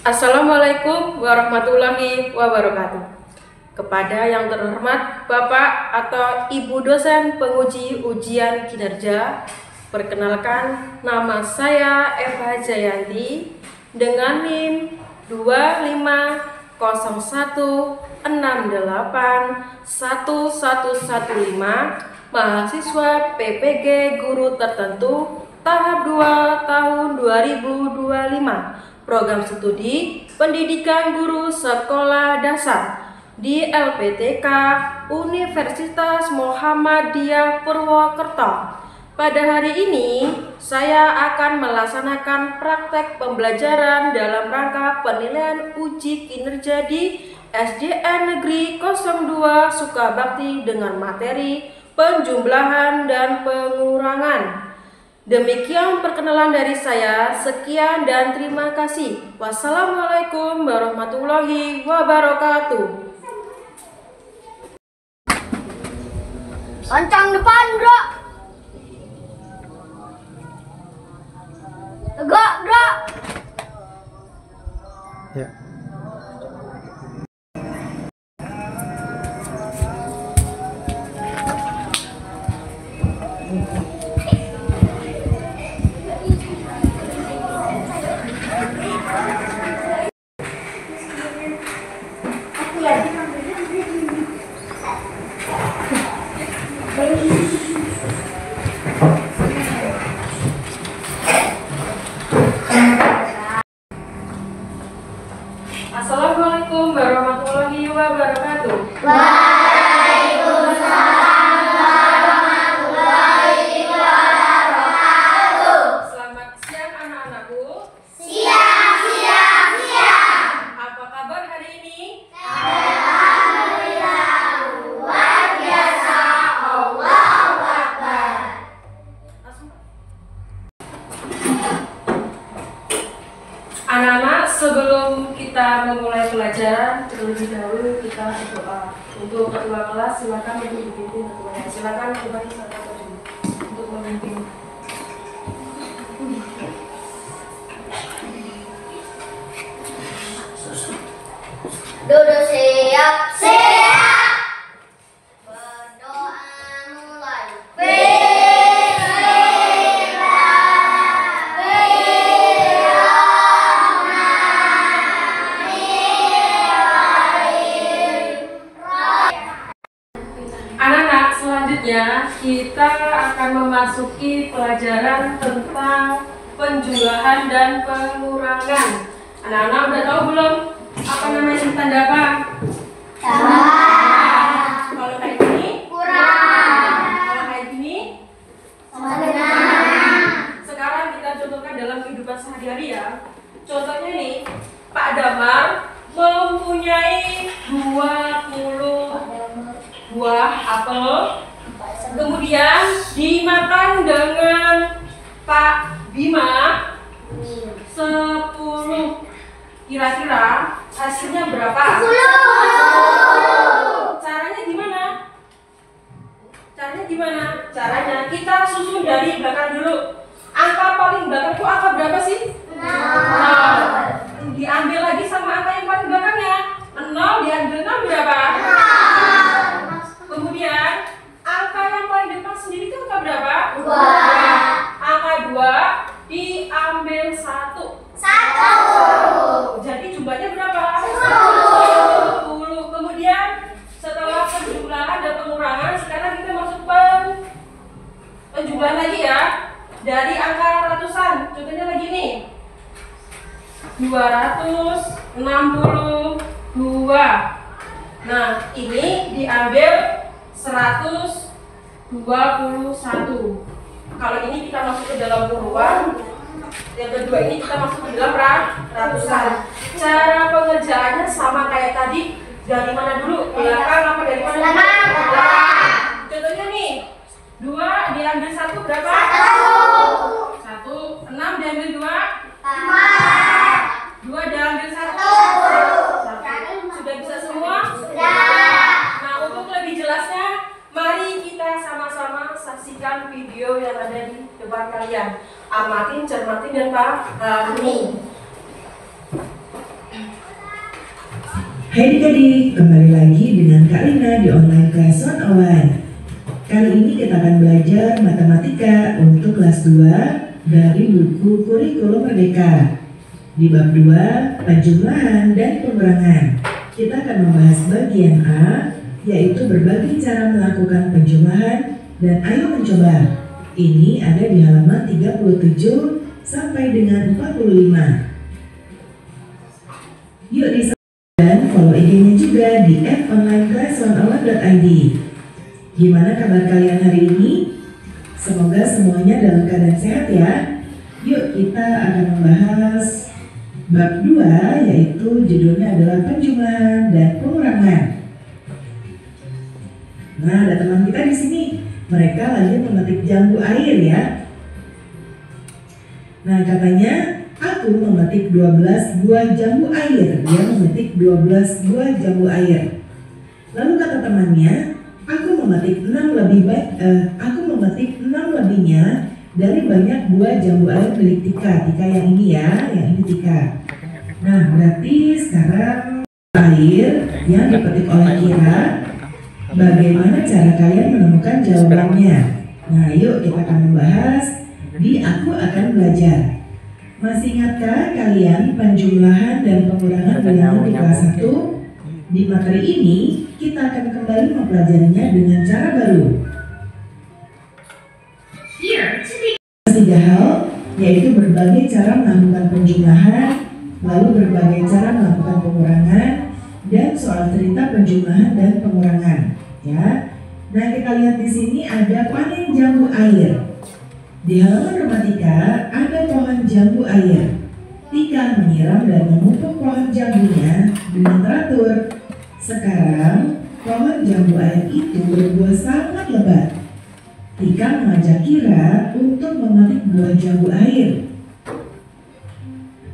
Assalamualaikum warahmatullahi wabarakatuh. Kepada yang terhormat Bapak atau Ibu dosen penguji ujian kinerja, perkenalkan nama saya Eva Jayanti dengan NIM 250168115, mahasiswa PPG Guru Tertentu tahap 2 tahun 2025. Program studi pendidikan guru sekolah dasar di LPTK Universitas Muhammadiyah Purwokerto. Pada hari ini saya akan melaksanakan praktek pembelajaran dalam rangka penilaian uji kinerja di SDN Negeri 02 Sukabakti dengan materi penjumlahan dan pengurangan. Demikian perkenalan dari saya, sekian dan terima kasih. Wassalamualaikum warahmatullahi wabarakatuh. Lancang depan, bro. Tegak, bro. Ya. Assalamualaikum warahmatullahi wabarakatuh. Waalaikumsalam warahmatullahi wabarakatuh. Selamat siang anak-anakku. Siang. Apa kabar hari ini? Alhamdulillah, luar biasa. Allahu Akbar. Anak-anak, sebelum kita memulai pelajaran, terlebih dahulu kita berdoa. Untuk ketua kelas, silakan untuk dipimpin ketuanya. Silakan kembali sama dulu untuk memimpin. Duduk siap. Berdoa mulai. Anak-anak, selanjutnya kita akan memasuki pelajaran tentang penjumlahan dan pengurangan. Anak-anak udah tahu belum apa namanya tanda apa? Kalau kayak gini, Kurang. kalau kayak gini, Setengah. sekarang kita contohkan dalam kehidupan sehari-hari ya. Contohnya nih, Pak Damar mempunyai 20 buah apel, kemudian dimakan dengan Pak Bima 10. Kira-kira hasilnya berapa? 10. Caranya gimana? Caranya kita susun dari belakang dulu. Angka paling belakang itu angka berapa sih? 0. Diambil lagi sama angka yang paling belakangnya. 0 diambil 6 berapa? Kemudian angka yang paling depan sendiri itu angka berapa? 2. Angka 2 diambil 1. 1. Jadi jumlahnya berapa? 10. Kemudian setelah penjumlahan dan pengurangan, sekarang kita masuk penjumlahan lagi ya. Dari angka ratusan, contohnya lagi nih 262. Nah, ini diambil 121. Kalau ini kita masuk ke dalam puluhan, yang kedua ini kita masuk ke dalam ratusan. Cara pengerjaannya sama kayak tadi. Dari mana dulu? Belakang apa dari mana? Belakang. Contohnya nih, 2 diambil 1 berapa? 1. 6 diambil 2? 2 diambil 1? 1. Sudah bisa semua? Nah, untuk lebih jelasnya, mari kita sama-sama saksikan video yang ada di depan kalian. Amatin, cermatin, dan pahami. Hai adik-adik, kembali lagi dengan Kak Lina di online class 101. Kali ini kita akan belajar matematika untuk kelas 2 dari buku Kurikulum Merdeka. Di bab 2, penjumlahan dan pengurangan. Kita akan membahas bagian A, yaitu berbagai cara melakukan penjumlahan dan ayo mencoba. Ini ada di halaman 37 sampai dengan 45. Yuk dan follow IG-nya juga di @onlineclass101.id. Gimana kabar kalian hari ini? Semoga semuanya dalam keadaan sehat ya. Yuk kita akan membahas bab 2, yaitu judulnya adalah penjumlahan dan pengurangan. Nah, ada teman kita di sini. Mereka lagi memetik jambu air ya. Nah, katanya aku memetik 12 buah jambu air. Dia memetik 12 buah jambu air. Lalu kata temannya, aku memetik 6 lebihnya dari banyak buah jambu air milik Tika. Tika yang ini ya, yang ini Tika. Nah, berarti sekarang air yang dipetik oleh Kira. Bagaimana cara kalian menemukan jawabannya? Nah, yuk kita akan membahas di Aku Akan Belajar. Masih ingatkah kalian penjumlahan dan pengurangan bilangan di kelas 1? Di materi ini, kita akan kembali mempelajarinya dengan cara baru. Tiga hal, yaitu berbagai cara melakukan penjumlahan, lalu berbagai cara melakukan pengurangan, dan soal cerita penjumlahan dan pengurangan. Ya, nah kita lihat di sini ada panen jambu air. Di halaman rumah Tika ada pohon jambu air. Tika menyiram dan memupuk pohon jambunya dengan teratur. Sekarang pohon jambu air itu berbuah sangat lebat. Tika mengajak Kira untuk memetik buah jambu air.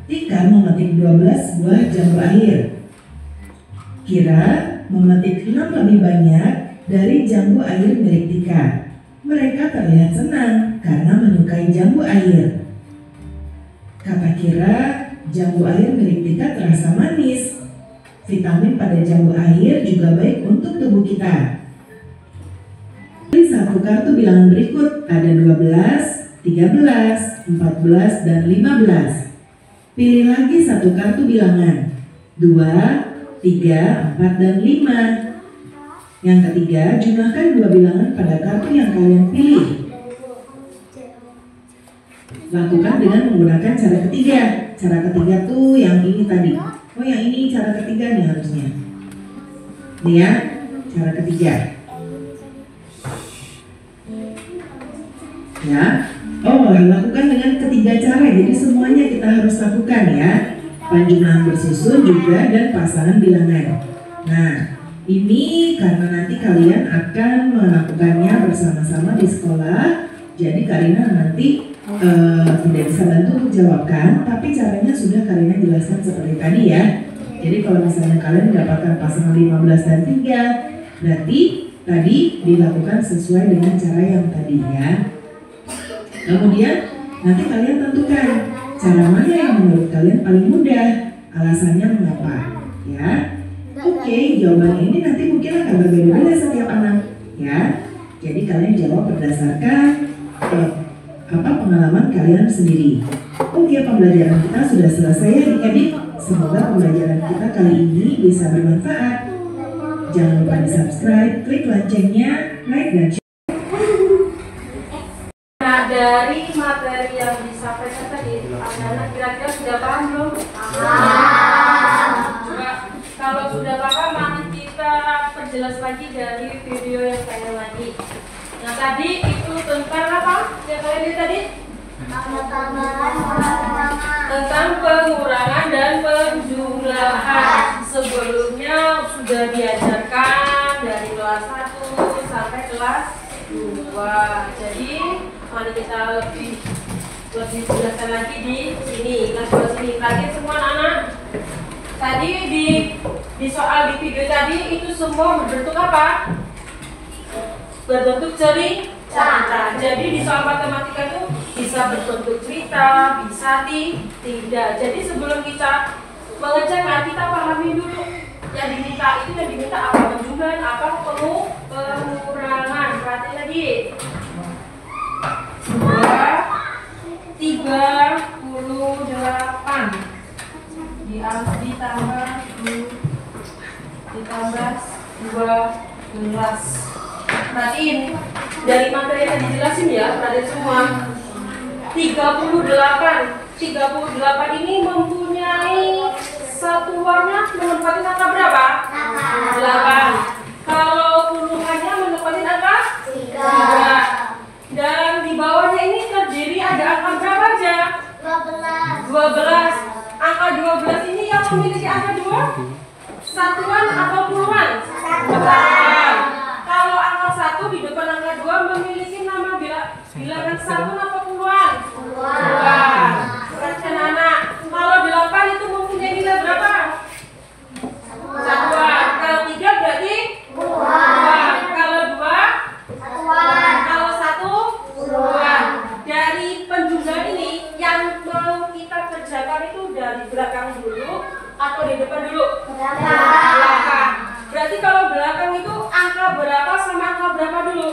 Tika memetik 12 buah jambu air. Kira memetik 6 lebih banyak dari jambu air milik Tika. Mereka terlihat senang karena menyukai jambu air. Kata Kira, jambu air milik Tika terasa manis. Vitamin pada jambu air juga baik untuk tubuh kita. Di satu kartu bilangan berikut ada 12, 13, 14, dan 15. Pilih lagi satu kartu bilangan 2, 3, 4, dan 5. Yang ketiga, jumlahkan 2 bilangan pada kartu yang kalian pilih. Lakukan dengan menggunakan cara ketiga. Cara ketiga tuh yang ini tadi. Oh, yang ini cara ketiga nih harusnya. Nih ya, cara ketiga. Ya. Oh, lakukan dengan ketiga cara. Jadi semuanya kita harus lakukan ya. Penjumlahan bersusun juga dan pasangan bilangan. Nah, ini karena nanti kalian akan melakukannya bersama-sama di sekolah. Jadi Karina nanti tidak bisa bantu menjawabkan, tapi caranya sudah Karina jelaskan seperti tadi ya. Jadi kalau misalnya kalian mendapatkan pasangan 15 dan 3, berarti tadi dilakukan sesuai dengan cara yang tadi ya. Kemudian nanti kalian tentukan cara mana yang menurut kalian paling mudah, alasannya mengapa ya. Oke, jawaban ini nanti mungkin akan berbeda-beda setiap anak ya. Jadi kalian jawab berdasarkan pengalaman kalian sendiri. Oke, pembelajaran kita sudah selesai ya adik-adik. Semoga pembelajaran kita kali ini bisa bermanfaat. Jangan lupa di subscribe, klik loncengnya, like dan share. Nah, dari materi yang disampaikan tadi, anak-anak kira-kira sudah paham belum? Coba kalau sudah paham, mari kita perjelas lagi dari video yang saya lagi. Nah, tadi itu tentang apa? Yang kalian lihat tadi? Tentang pengurangan dan penjumlahan. Sebelumnya sudah diajarkan dari kelas 1 sampai kelas 2. Jadi mari kita lebih jelaskan lagi di sini. Kelas 2 sini. Tadi semua anak-anak. Tadi di soal di video tadi itu semua berbentuk apa? Berbentuk cerita. Jadi di soal matematika itu bisa berbentuk cerita, bisa tidak. Jadi sebelum kita mengerjakan, kita pahami dulu yang kita itu yang diminta apa penjumlahan, apa pengurangan. Perhatian lagi. 38 ditambah 12. Perhatiin dari materi yang dijelasin ya, perhatian semua. 38 ini mempunyai satuannya menempati angka berapa? 8. Kalau puluhannya menempati angka 3. Dan di bawahnya ini terdiri ada angka berapa aja? 12. Angka 12 ini yang memiliki angka 2 satuan atau puluhan? Satuan. Kalau angka 1 di depan angka 2 memiliki nama bilangan satuan atau puluhan? Puluhan. Perhatikan anak, kalau 8 itu mempunyai nilai berapa? Satuan. Kalau 3 berarti puluhan. Kalau 2 Satuan. kalau 1 puluhan. Dari penjumlahan ini yang mau kita kerjakan itu dari belakang dulu atau di depan dulu? Belakang. Berarti kalau belakang itu angka berapa sama angka berapa dulu?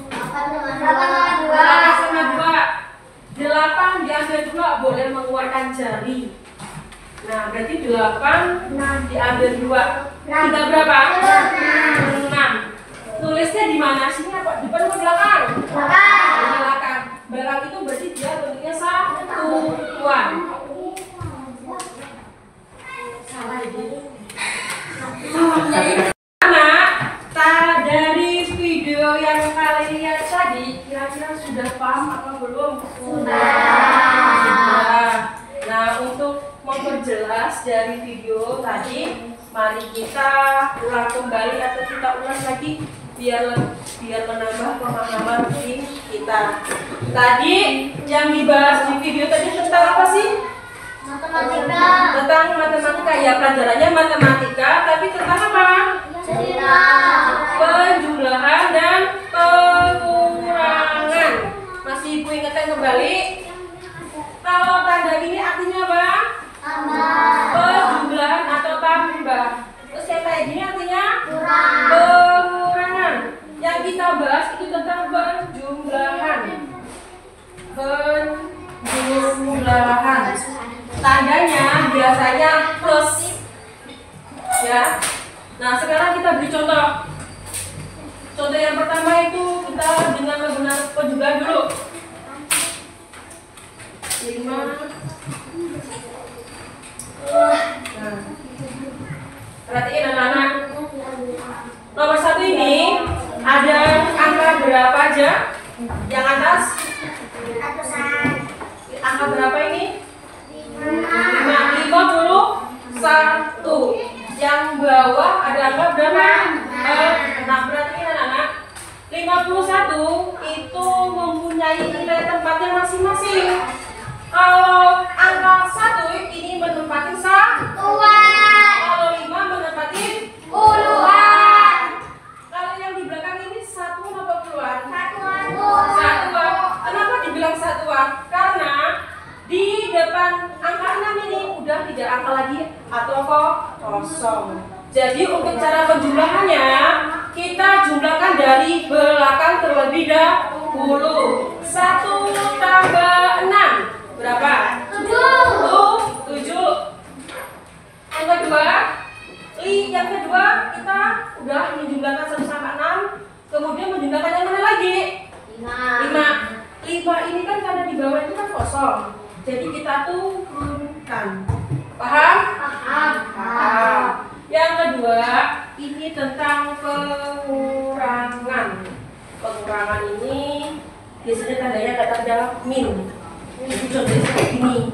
8 sama 2. 8 diambil 2 boleh mengeluarkan jari. Nah, berarti 8 diambil 2. Tinggal berapa? 6. Tulisnya di mana sih? Apa depan atau belakang? Belakang. Belakang itu berarti dia bentuknya satuan. Salah ini. Anak, dari video yang kalian lihat tadi, kira-kira sudah paham apa belum? Sudah. Nah, untuk memperjelas dari video tadi, mari kita ulang kembali atau kita ulas lagi biar menambah pemahaman kita. Tadi yang dibahas di video tadi tentang apa sih? Tentang matematika. Ya, pelajarannya matematika, tapi tentang apa? Penjumlahan dan pengurangan. Masih Ibu ingatkan kembali? Kalau tanda ini artinya apa? Penjumlahan atau tambah. Terus yang kayak gini artinya pengurangan. Yang kita bahas itu tentang penjumlahan. Penjumlahan. Tandanya biasanya plus. Ya. Nah, sekarang kita beri contoh. Contoh yang pertama itu kita dengan menggunakan penjumlahan dulu. 5. Nah, perhatiin anak-anak. Nomor 1 ini ada angka berapa aja? Yang atas? Angka berapa ini? 51. Yang bawah ada angka berapa? 6. Perhatiin anak-anak. 51 itu mempunyai nilai tempatnya masing-masing. Kalau angka 1 ini menempati satuan. Kalau 5 menempati puluhan. Kalau yang di belakang ini satuan atau puluhan? Satuan. Kenapa dibilang satuan? Karena di depan angka 6 ini udah tidak angka lagi atau kosong. Jadi untuk cara penjumlahannya kita jumlahkan dari belakang terlebih dahulu. 1 tambah 6 berapa? 7. Yang kedua kita udah menjumlahkan 1 sampai 6. Kemudian menjumlahkan yang mana lagi? 5 ini kan karena di bawah itu kan kosong. Jadi kita turunkan. Paham? Paham. Yang kedua, ini tentang pengurangan. Pengurangan ini biasanya tandanya kata ada min. Ini contohnya seperti ini.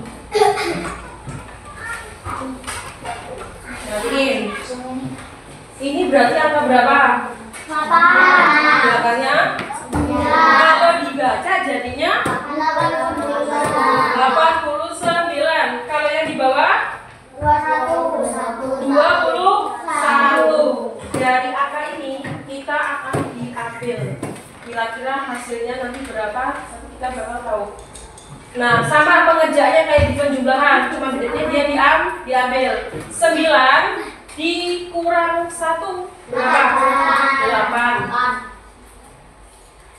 Perhatiin. Ini berarti angka berapa? Belakangnya? Kalau dibaca jadinya 89. Kalau yang di bawah? 21. Dari angka ini kita akan diambil. Kira-kira hasilnya nanti berapa? Kita bakal tahu. Nah, sama pengerjaannya kayak di penjumlahan, cuma bedanya dia diambil 9 Dikurang 1 berapa? 8.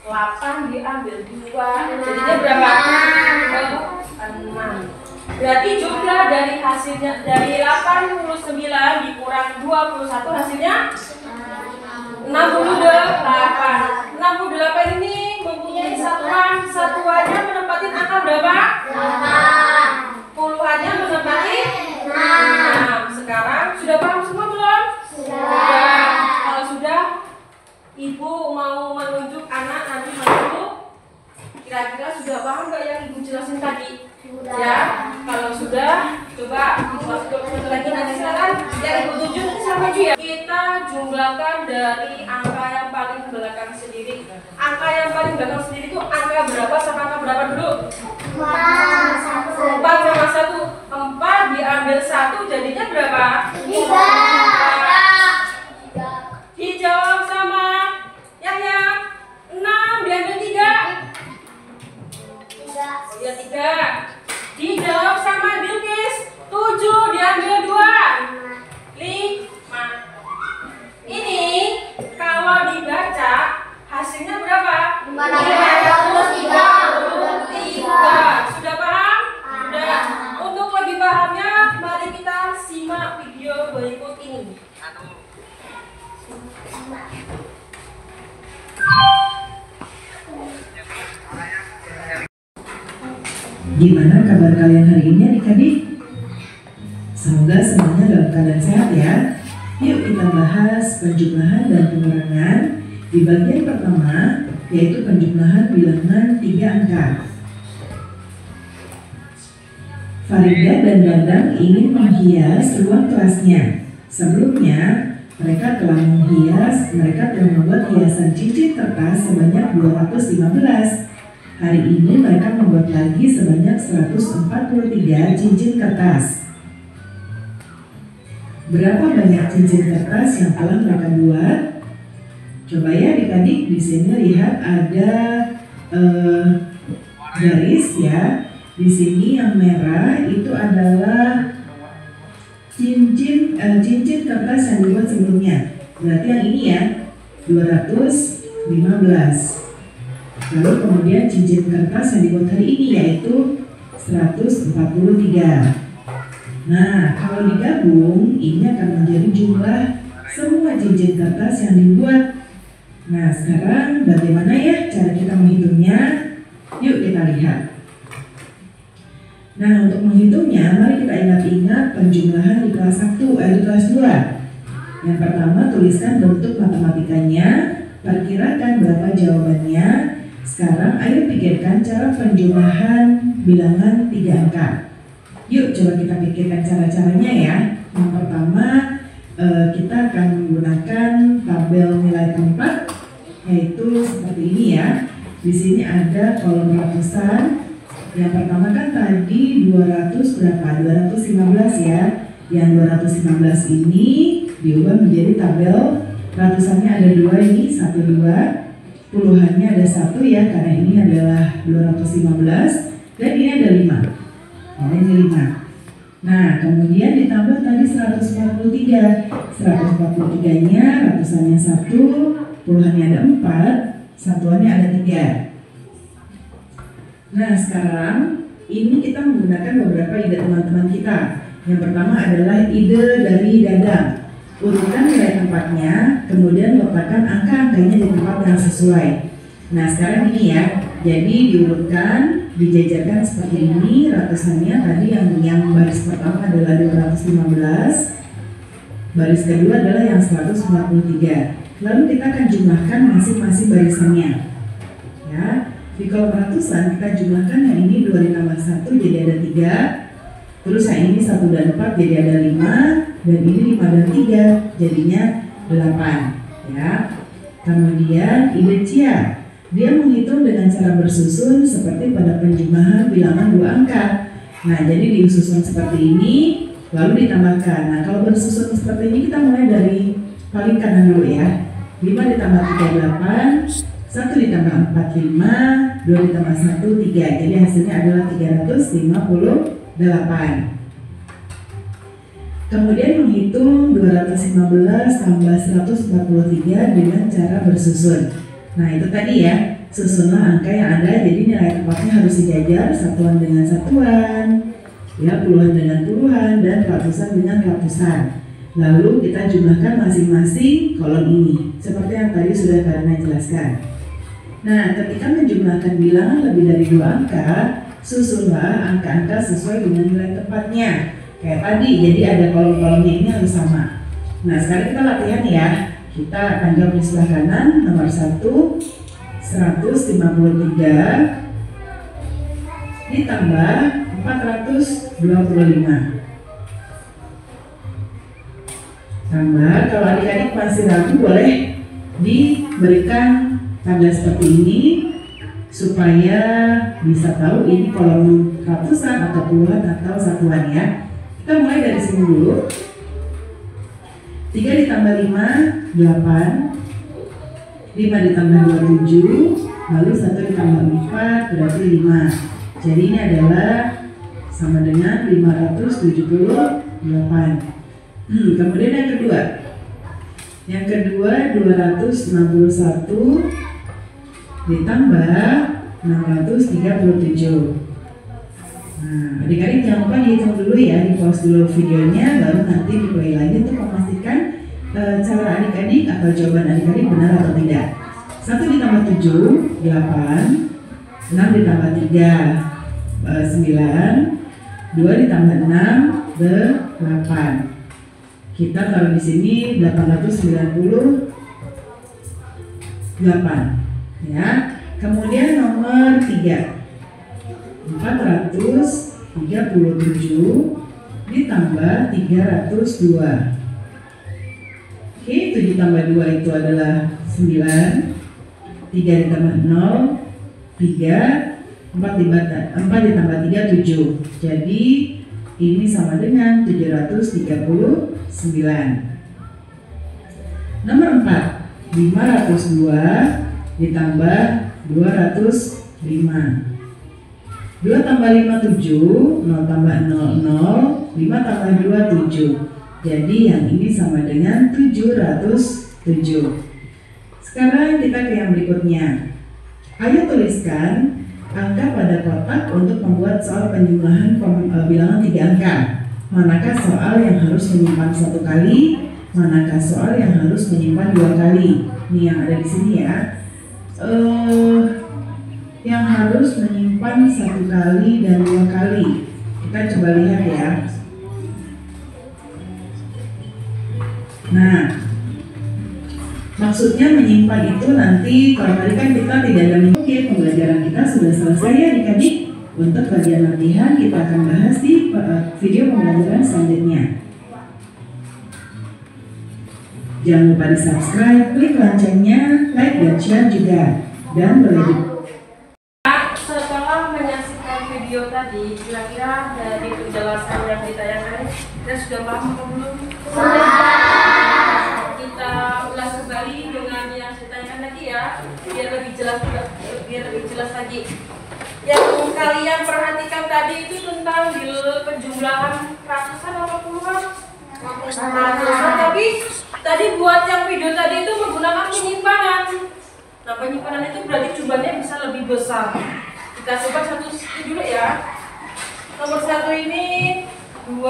8 diambil 2, jadinya berapa? 6. Berarti jumlah dari hasilnya, dari 89 dikurang 21 hasilnya 68. 68 ini mempunyai satuan. Satuannya menempati angka berapa? 8. Puluhannya menempati 6. Sekarang sudah paham semua belum? Sudah. Kalau sudah, Ibu mau menunjuk anak nanti masuk. Kira-kira sudah paham nggak yang Ibu jelasin tadi? Ya, kalau sudah, coba masuk dokumen lagi nanti silakan. Yang Ibu tunjuk nanti sama ya. Kita jumlahkan dari angka yang paling belakang sendiri. Angka yang paling belakang sendiri itu angka berapa sama angka berapa dulu? 4 sama 1. 4 diambil 1 jadinya berapa? 3. Dijawab sama Yahya. 6 diambil 3. Oh ya 3. Dijawab sama Bilqis. 7 diambil 2. 5. Ini kalau dibaca hasilnya berapa? 533. Sudah paham? Sudah. Untuk lebih pahamnya, mari kita simak video berikut ini. Gimana kabar kalian hari ini adik-adik? Semoga semuanya dalam keadaan sehat ya. Yuk kita bahas penjumlahan dan pengurangan di bagian pertama, yaitu penjumlahan bilangan 3 angka. Farida dan Dadang ingin menghias ruang kelasnya. Sebelumnya, mereka telah membuat hiasan cincin kertas sebanyak 215. Hari ini mereka membuat lagi sebanyak 143 cincin kertas. Berapa banyak cincin kertas yang telah mereka buat? Coba ya adik-adik, di sini lihat ada garis ya. Di sini yang merah itu adalah cincin kertas yang dibuat sebelumnya. Berarti yang ini ya 215. Lalu kemudian cincin kertas yang dibuat hari ini yaitu 143. Nah, kalau digabung ini akan menjadi jumlah semua cincin kertas yang dibuat. Nah, sekarang bagaimana ya cara kita menghitungnya? Yuk kita lihat. Nah, untuk menghitungnya mari kita ingat-ingat penjumlahan di kelas 1 di kelas 2. Yang pertama, tuliskan bentuk matematikanya, perkirakan berapa jawabannya. Sekarang ayo pikirkan cara penjumlahan bilangan 3 angka. Yuk coba kita pikirkan cara-caranya ya. Yang pertama kita akan menggunakan tabel nilai tempat, yaitu seperti ini ya. Di sini ada kolom ratusan. Yang pertama kan tadi 200 berapa? 215 ya. Yang 215 ini diubah menjadi tabel ratusannya ada 2 ini 12. Puluhannya ada 1 ya, karena ini adalah 215 dan ini ada 5. Nah, ini 5. Nah, kemudian ditambah tadi 143. 143-nya ratusannya 1, puluhannya ada 4, satuannya ada 3. Nah, sekarang ini kita menggunakan beberapa ide teman-teman kita. Yang pertama adalah ide dari Dadang. Urutkan nilai tempatnya, kemudian letakkan angka-angkanya di tempat yang sesuai. Nah, sekarang ini ya, jadi diurutkan, dijajarkan seperti ini. Ratusannya tadi yang baris pertama adalah 215, baris kedua adalah yang 143. Lalu kita akan jumlahkan masing-masing barisannya. Ya, di kolom ratusan kita jumlahkan yang ini 2 ditambah 1 jadi ada 3. Terus yang ini 1 dan 4 jadi ada 5. Dan ini 5 dan 3 jadinya 8 ya. Kemudian ide Cia, dia menghitung dengan cara bersusun seperti pada penjumlahan bilangan 2 angka. Nah, jadi disusun seperti ini lalu ditambahkan. Nah, kalau bersusun seperti ini kita mulai dari paling kanan dulu ya. 5 ditambah 3 8, 1 ditambah 4 5, 2 ditambah 1 3. Jadi hasilnya adalah 358. Kemudian menghitung 215 tambah 143 dengan cara bersusun. Nah itu tadi ya, susunlah angka yang ada, jadi nilai tepatnya harus dijajar satuan dengan satuan, ya puluhan dengan puluhan, dan ratusan dengan ratusan. Lalu kita jumlahkan masing-masing kolom ini, seperti yang tadi sudah Karina jelaskan. Nah ketika menjumlahkan bilangan lebih dari 2 angka, susunlah angka-angka sesuai dengan nilai tepatnya. Kayak tadi, jadi ada kolom-kolomnya ini harus sama. Nah sekarang kita latihan ya. Kita akan jawab di sebelah kanan. Nomor 1, 153 ditambah 425. Tambah, kalau adik-adik masih ragu boleh diberikan tanda seperti ini supaya bisa tahu ini kolom ratusan atau puluhan atau satuan ya. Kita mulai dari sini dulu. 3 ditambah 5, 8. 5 ditambah 2, 7. Lalu 1 ditambah 4 berarti 5. Jadi ini adalah sama dengan 578. Kemudian yang kedua. Yang kedua 261 ditambah 637. Nah, adik-adik jangan lupa dihitung dulu ya, di pause dulu videonya, baru nanti diplay lagi untuk memastikan cara adik-adik atau jawaban adik-adik benar atau tidak. 1 ditambah 7, 8. 6 ditambah 3, 9. 2 ditambah 6, 8. Kita taruh di sini 898 ya. Kemudian nomor 3, 437 ditambah 302. Oke, 7 tambah 2 itu adalah 9. 3 ditambah 0, 3. 4 ditambah 3, 7. Jadi ini sama dengan 739. Nomor 4, 502 ditambah 205. 2 tambah 5, 7. 0 tambah 0, 0. 5 tambah 2, 7. Jadi yang ini sama dengan 707. Sekarang kita ke yang berikutnya. Ayo tuliskan angka pada kotak untuk membuat soal penjumlahan bilangan 3 angka. Manakah soal yang harus menyimpan 1 kali, manakah soal yang harus menyimpan 2 kali. Ini yang ada di sini ya. Yang harus menyimpan 1 kali dan 2 kali. Kita coba lihat ya. Nah, maksudnya menyimpan itu nanti, kalau tadi kan kita tidak ada oke, pembelajaran kita sudah selesai ya adik-adik. Untuk bagian latihan kita akan bahas di video pembelajaran selanjutnya. Jangan lupa di subscribe, klik loncengnya, like dan share juga. Dan boleh setelah menyaksikan video tadi, kira-kira dari penjelasan yang ditayangkan, kita sudah paham atau belum? Kita ulas kembali dengan yang ditanyakan tadi ya, biar lebih jelas lagi. Yang kalian perhatikan tadi itu tentang penjumlahan ratusan atau puluhan? Ratusan, tapi tadi buat yang video tadi itu menggunakan penyimpanan. Nah, penyimpanan itu berarti jumlahnya bisa lebih besar. Kita coba satu dulu ya. Nomor 1 ini 2, 6.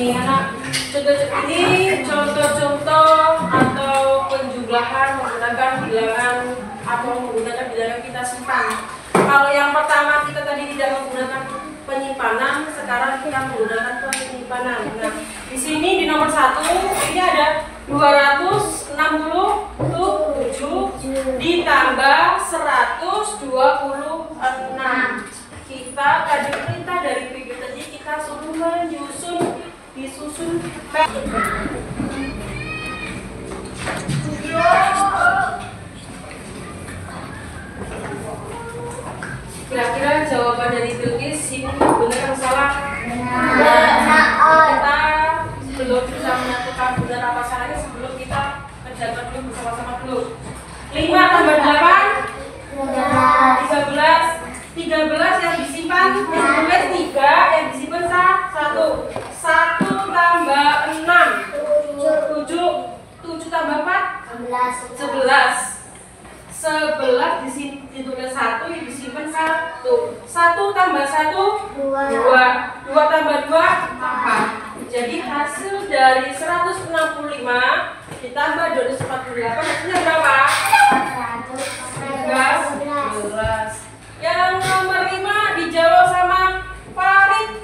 Nih anak, ini contoh-contoh atau penjumlahan menggunakan bilangan atau menggunakan bilangan kita simpan. Kalau yang pertama kita tadi tidak menggunakan penyimpanan, sekarang kita menggunakan penyimpanan. Nah, di sini di nomor 1 ini ada 267 ditambah 126. Kita tadi perintah dari PG tadi kita suruh disusun. Kira-kira jawaban dari Bilqis ini benar atau salah? Kita belum bisa menentukan benar apa salahnya sebelum kita kerjakan dulu bersama-sama dulu. 5 tambah 8 13 yang disimpan, yang ditulis 3, yang disimpan 1 tambah 6 7 tambah 4 11 di sini ditulis 1, yang disimpan 1 tambah 1 2 tambah 2 4. Jadi hasil dari 165 ditambah 248 hasilnya berapa? 13. Yang nomor 5 dijawab sama Farid.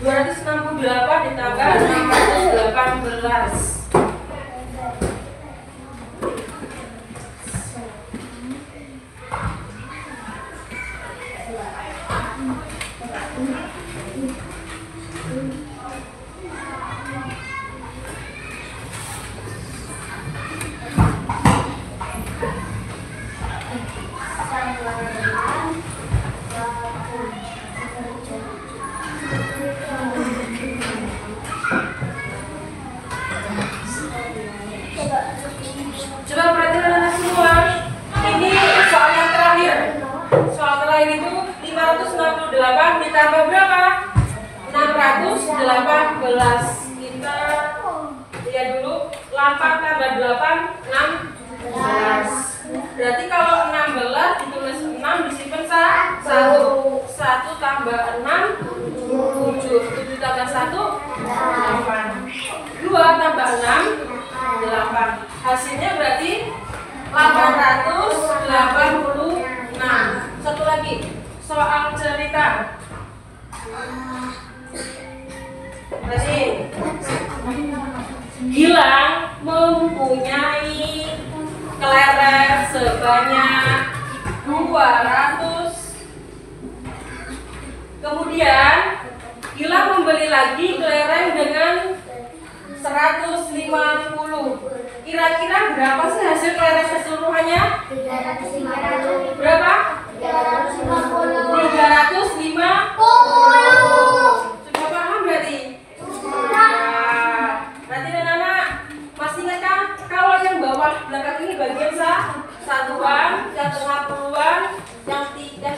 268 ditambah 618. Coba perhatikan anak semua. Ini soal yang terakhir. Soal terakhir itu 568 ditambah berapa? 618. Kita lihat dulu. 8 tambah 8 16. Berarti kalau 16 ditulis 6 disimpan 1 tambah 6 7 tambah 1 8 2 tambah 6 8. Hasilnya berarti 886. Satu lagi soal cerita. Berarti Gilang mempunyai kelereng sebanyak 200. Kemudian Gilang membeli lagi kelereng dengan 150. Kira-kira berapa sih hasil kelereng keseluruhannya? 350. Berapa? 350. 350. Sudah paham berarti? Nah, berarti anak-anak masih ingat kan? Kalau yang bawah belakang ini bagian satuan, yang tengah puluhan, yang tiga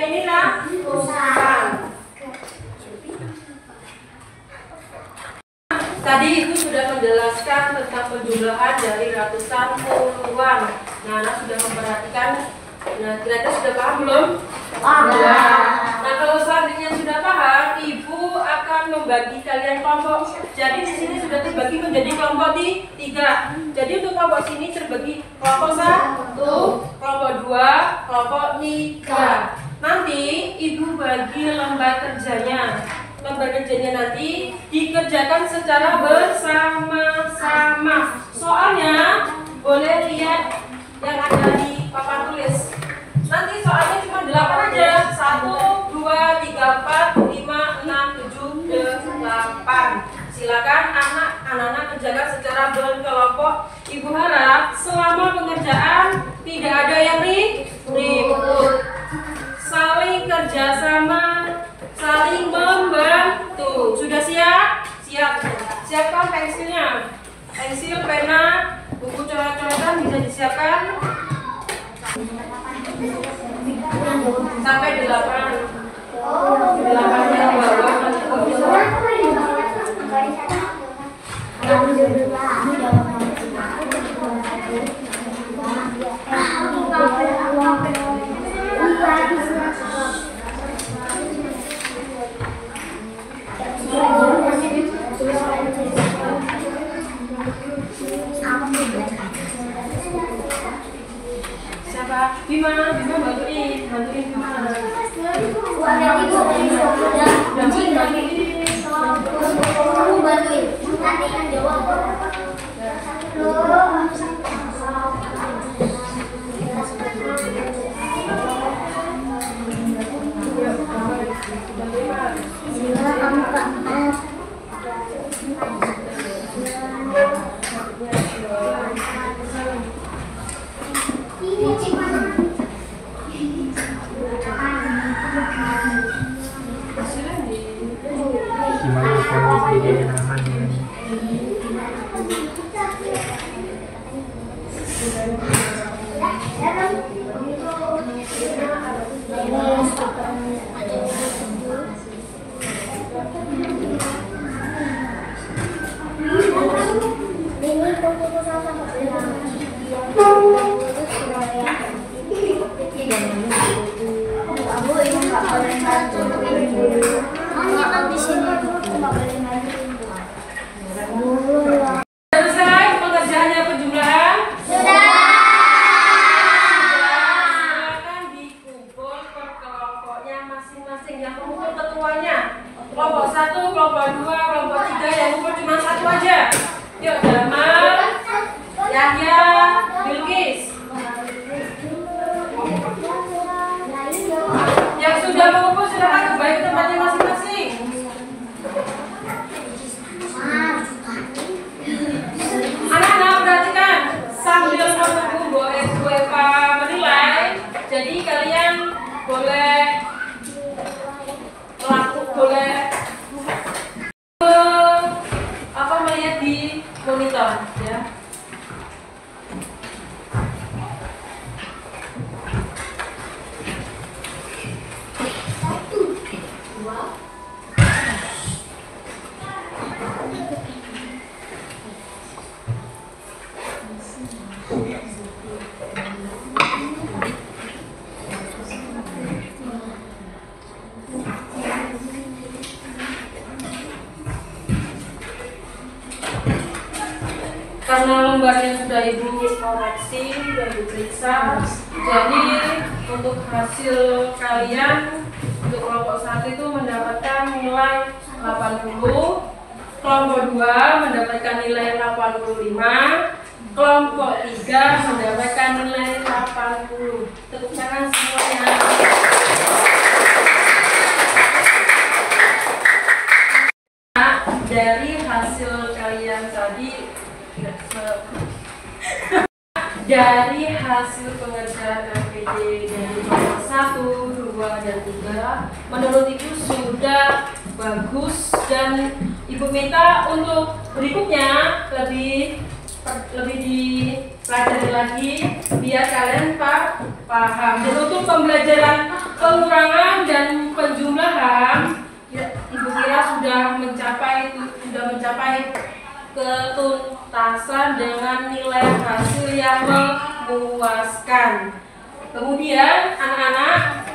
ini ratusan. Tadi Ibu sudah menjelaskan tentang penjumlahan dari ratusan puluhan. Nah, anak sudah memperhatikan. Nah, kira-kira sudah paham belum? Nah, kalau selanjutnya sudah paham, Ibu akan membagi kalian kelompok. Jadi di sini sudah terbagi menjadi kelompok 3. Jadi untuk kelompok sini terbagi kelompok 1, kelompok 2, kelompok 3. Nanti Ibu bagi lembar kerjanya. Lembar kerjanya nanti dikerjakan secara bersama-sama. Soalnya boleh lihat yang ada di papan tulis. Nanti soalnya cuma 8 aja. 1, 2, 3, 4, 5, 6, 7, 8. Silakan anak-anak kerjakan secara berkelompok. Ibu harap selama pengerjaan tidak ada yang ribut. Saling kerjasama, saling membantu. Sudah siap? Siap. Siapkan pensilnya. Pensil, pena, buku coret-coretan bisa disiapkan. Sampai 8. 8 yang bawah. Bima bantuin Bima. Bantuin. Nanti yang jawab. Gimana kalau bikin namanya? Selesai pengerjaannya penjumlahan? Sudah. Silakan dikumpul ke kelompoknya masing-masing. Yang kumpul ketuanya. Kelompok 1, kelompok 2, kelompok 3. Yang kumpul cuma 1 aja. Yuk, Jamal, Yahya, Bilqis. Yang sudah mengumpul silakan kembali ke tempatnya masing-masing. Anak-anak perhatikan, sambil menunggu Bu Eva menilai, jadi kalian boleh melihat di monitor ya. Karena lembarnya sudah Ibu koreksi dan diperiksa, jadi untuk hasil kalian untuk kelompok 1 itu mendapatkan nilai 80, kelompok 2 mendapatkan nilai 85, kelompok 3 mendapatkan nilai 80. Tepuk tangan semuanya. Dari hasil kalian tadi, dari hasil pengerjaan LPD dari kelompok 1, 2, dan 3, menurut Ibu sudah bagus dan Ibu minta untuk berikutnya lebih dipelajari lagi biar kalian paham. Dan untuk pembelajaran pengurangan dan penjumlahan, ya, Ibu kira sudah mencapai ketuntasan dengan nilai hasil yang memuaskan. Kemudian anak-anak,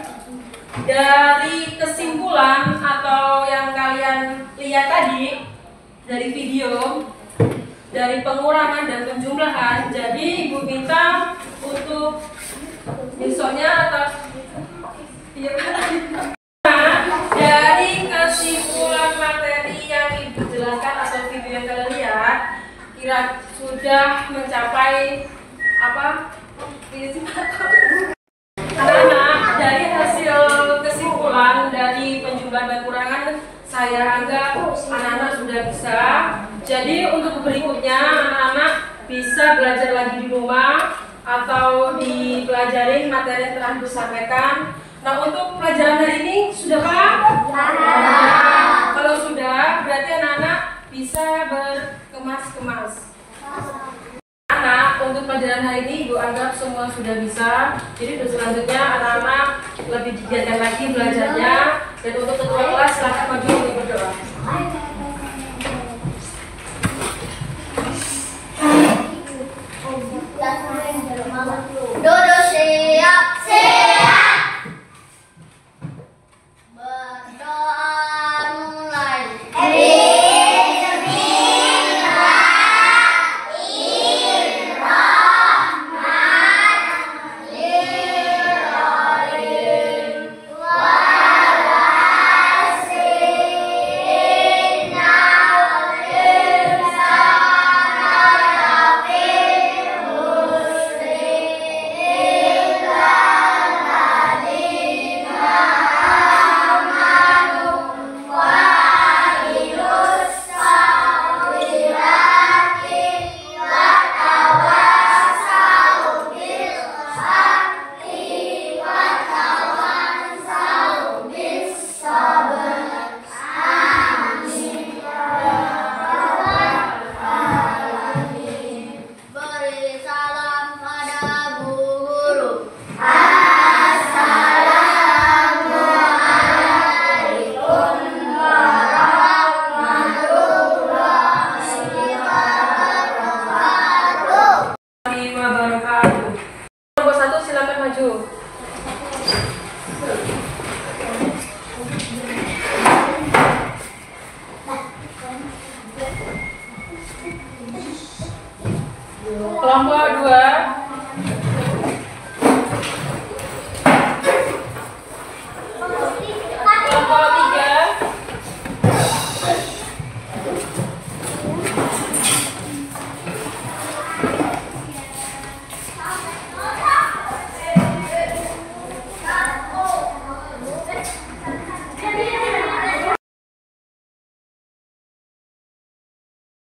dari kesimpulan atau yang kalian lihat tadi dari video, dari pengurangan dan penjumlahan, jadi Ibu minta untuk besoknya atau dari kesimpulan materi yang Ibu jelaskan atau video yang kalian lihat, kira sudah mencapai apa? Anak-anak, dari hasil kesimpulan dari penjumlahan dan pengurangan, saya anggap anak-anak sudah bisa. Jadi untuk berikutnya anak-anak bisa belajar lagi di rumah atau dipelajari materi yang telah disampaikan. Nah, untuk pelajaran hari ini sudah paham? Kalau sudah, berarti anak-anak bisa berkemas-kemas. Anak, untuk pelajaran hari ini Ibu anggap semua sudah bisa. Jadi untuk selanjutnya anak-anak lebih digiatkan lagi belajarnya. Dan untuk ketua kelas silakan maju untuk berdoa. Dodo siap. Berdoa mulai. Bismillahirrahmanirrahim. maju. Kelompok 2